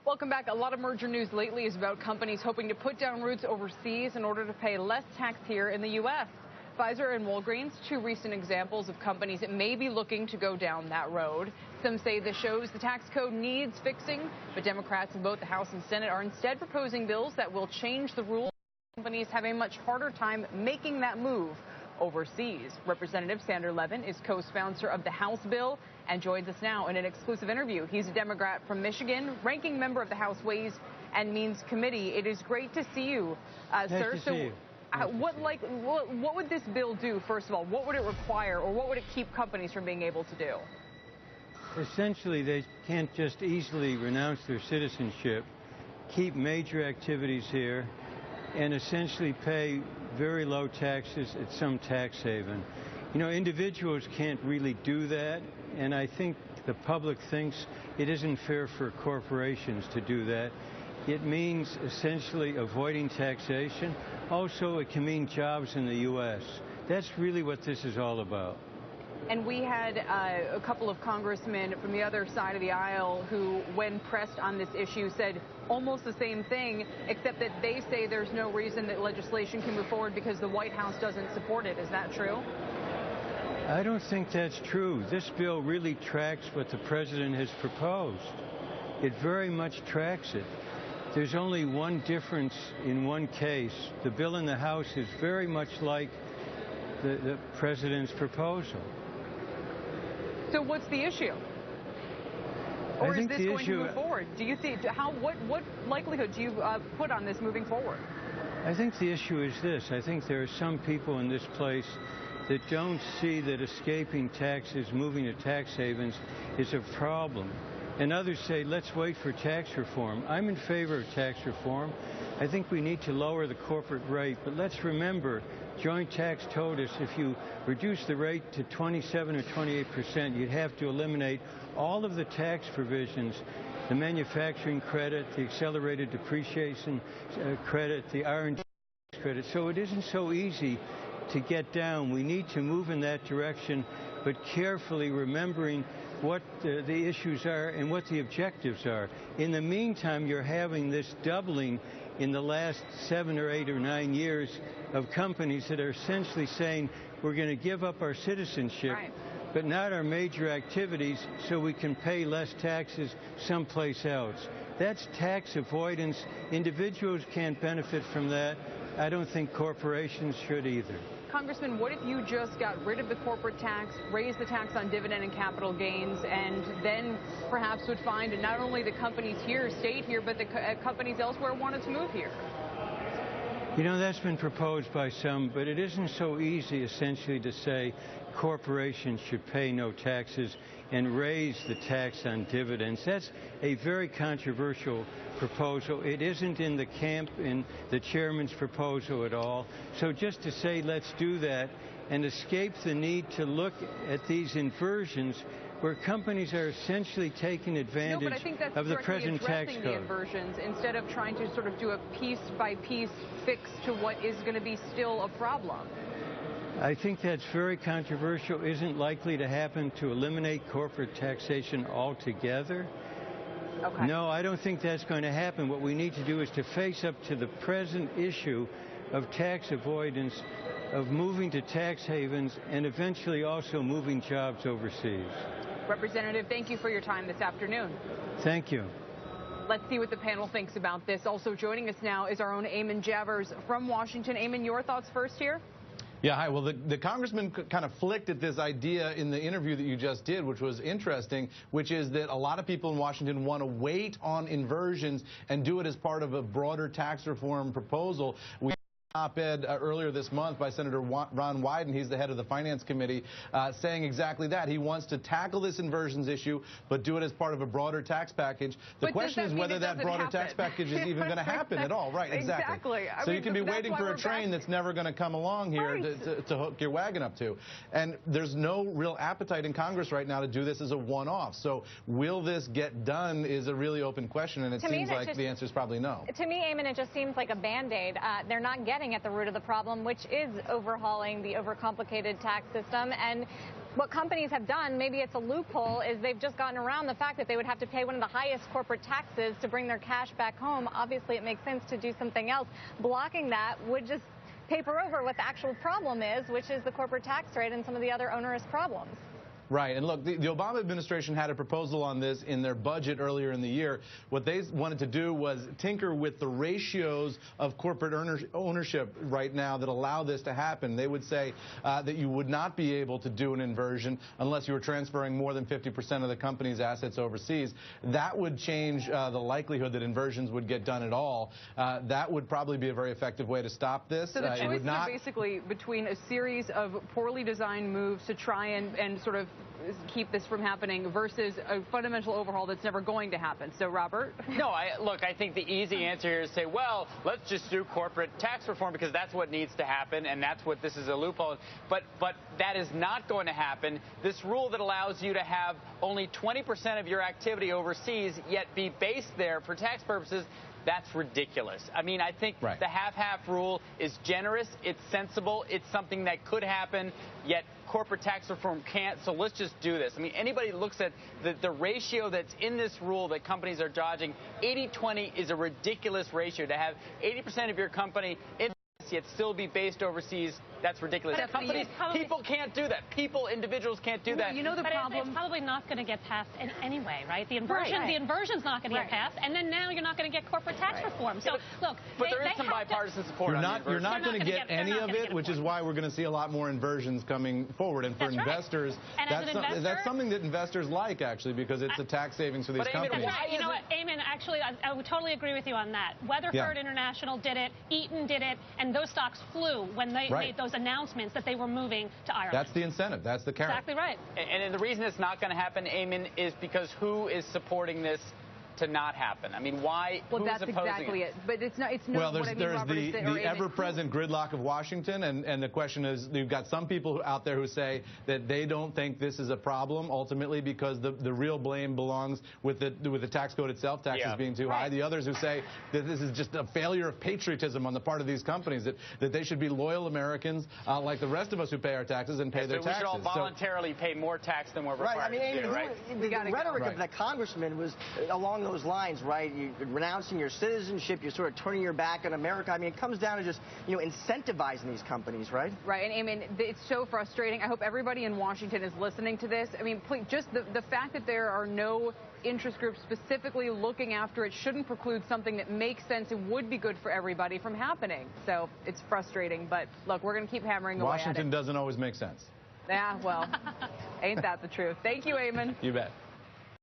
Welcome back. A lot of merger news lately is about companies hoping to put down roots overseas in order to pay less tax here in the U.S. Pfizer and Walgreens, two recent examples of companies that may be looking to go down that road. Some say this shows the tax code needs fixing, but Democrats in both the House and Senate are instead proposing bills that will change the rules. Companies have a much harder time making that move overseas. Representative Levin is co-sponsor of the House bill and joins us now in an exclusive interview. He's a Democrat from Michigan, ranking member of the House Ways and Means Committee. It is great to see you, sir. What would this bill do, first of all? What would it require, or what would it keep companies from being able to do? Essentially, they can't just easily renounce their citizenship, keep major activities here, and essentially pay very low taxes at some tax haven. You know, individuals can't really do that, and I think the public thinks it isn't fair for corporations to do that. It means essentially avoiding taxation. Also, it can mean jobs in the U.S. That's really what this is all about. And we had a couple of congressmen from the other side of the aisle who, when pressed on this issue, said almost the same thing, except that they say there's no reason that legislation can move forward because the White House doesn't support it. Is that true? I don't think that's true. This bill really tracks what the president has proposed. It very much tracks it. There's only one difference in one case. The bill in the House is very much like the president's proposal. So what's the issue? Or is this going to move forward? Do you think, what likelihood do you put on this moving forward? I think the issue is this. I think there are some people in this place that don't see that escaping taxes, moving to tax havens, is a problem. And others say, let's wait for tax reform. I'm in favor of tax reform. I think we need to lower the corporate rate. But let's remember, joint tax told us if you reduce the rate to 27 or 28%, you'd have to eliminate all of the tax provisions, the manufacturing credit, the accelerated depreciation credit, the R&D credit. So it isn't so easy to get down. We need to move in that direction, but carefully remembering what the issues are and what the objectives are. In the meantime, you're having this doubling in the last 7 or 8 or 9 years of companies that are essentially saying we're going to give up our citizenship, but not our major activities, so we can pay less taxes someplace else. That's tax avoidance. Individuals can't benefit from that. I don't think corporations should either. Congressman, what if you just got rid of the corporate tax, raised the tax on dividend and capital gains, and then perhaps would find not only the companies here stayed here, but the companies elsewhere wanted to move here? You know, that's been proposed by some, but it isn't so easy, essentially, to say corporations should pay no taxes and raise the tax on dividends. That's a very controversial proposal. It isn't in the camp in the chairman's proposal at all. So just to say let's do that and escape the need to look at these inversions where companies are essentially taking advantage of the present tax code. The inversions instead of trying to sort of do a piece-by-piece fix to what is going to be still a problem. I think that's very controversial. Isn't likely to happen to eliminate corporate taxation altogether. Okay. No, I don't think that's going to happen. What we need to do is to face up to the present issue of tax avoidance, of moving to tax havens, and eventually also moving jobs overseas. Representative, thank you for your time this afternoon. Thank you. Let's see what the panel thinks about this. Also joining us now is our own Eamon Javers from Washington. Eamon, your thoughts first here? Yeah, hi. Well, the congressman kind of flicked at this idea in the interview that you just did, which was interesting, which is that a lot of people in Washington want to wait on inversions and do it as part of a broader tax reform proposal. We op-ed earlier this month by Senator Ron Wyden, he's the head of the Finance Committee, saying exactly that. He wants to tackle this inversions issue, but do it as part of a broader tax package. The question is whether that broader tax package is even going to happen at all. Right, exactly. So you can be waiting for a train that's never going to come along here to hook your wagon up to. And there's no real appetite in Congress right now to do this as a one-off. So will this get done is a really open question, and it seems like the answer is probably no. To me, Eamon, it just seems like a Band-Aid. They're not getting at the root of the problem, which is overhauling the overcomplicated tax system. And what companies have done, maybe it's a loophole, is they've just gotten around the fact that they would have to pay one of the highest corporate taxes to bring their cash back home. Obviously, it makes sense to do something else. Blocking that would just paper over what the actual problem is, which is the corporate tax rate and some of the other onerous problems. Right. And look, the Obama administration had a proposal on this in their budget earlier in the year. What they wanted to do was tinker with the ratios of corporate ownership right now that allow this to happen. They would say that you would not be able to do an inversion unless you were transferring more than 50% of the company's assets overseas. That would change the likelihood that inversions would get done at all. That would probably be a very effective way to stop this. So the choices are basically between a series of poorly designed moves to try and sort of keep this from happening versus a fundamental overhaul that's never going to happen. So, Robert? No, look, I think the easy answer here is to say, well, let's just do corporate tax reform because that's what needs to happen and that's what this is a loophole. But that is not going to happen. This rule that allows you to have only 20% of your activity overseas yet be based there for tax purposes, that's ridiculous. I mean, I think the half-half rule is generous, it's sensible, it's something that could happen, yet corporate tax reform can't, so let's just do this. I mean, anybody who looks at the ratio that's in this rule that companies are dodging, 80-20 is a ridiculous ratio. To have 80% of your company yet still be based overseas, that's ridiculous. Companies, people can't do that. Individuals can't do that. You know the problem. It's probably not going to get passed anyway, right? The inversion's not going to get passed, and then now you're not going to get corporate tax reform. So look, but there is some bipartisan support. You're not going to get any of it, which is why we're going to see a lot more inversions coming forward. And for investors, that's something that investors like actually because it's a tax savings for these companies. You know what, Eamon? Actually, I would totally agree with you on that. Weatherford International did it, Eaton did it, and those stocks flew when they made those announcements that they were moving to Ireland. That's the incentive. That's the carrot. Exactly right. And the reason it's not going to happen, Eamon, is because who is supporting this to not happen? I mean, why? Well, that's exactly it. But it's not. It's well, there's the ever-present gridlock of Washington, and the question is, you've got some people out there who say that they don't think this is a problem ultimately because the real blame belongs with the tax code itself, taxes being too high. The others who say that this is just a failure of patriotism on the part of these companies, that they should be loyal Americans like the rest of us who pay our taxes and pay their taxes. We should all voluntarily pay more tax than we're required to do, right? The rhetoric of that congressman was along those lines, right? You're renouncing your citizenship, you're sort of turning your back on America. I mean, it comes down to just, incentivizing these companies, right? Right, and I mean, it's so frustrating. I hope everybody in Washington is listening to this. I mean, please, just the fact that there are no interest groups specifically looking after it shouldn't preclude something that makes sense and would be good for everybody from happening. So it's frustrating, but look, we're going to keep hammering away at it. Washington doesn't always make sense. Yeah, well, ain't that the truth? Thank you, Eamon. You bet.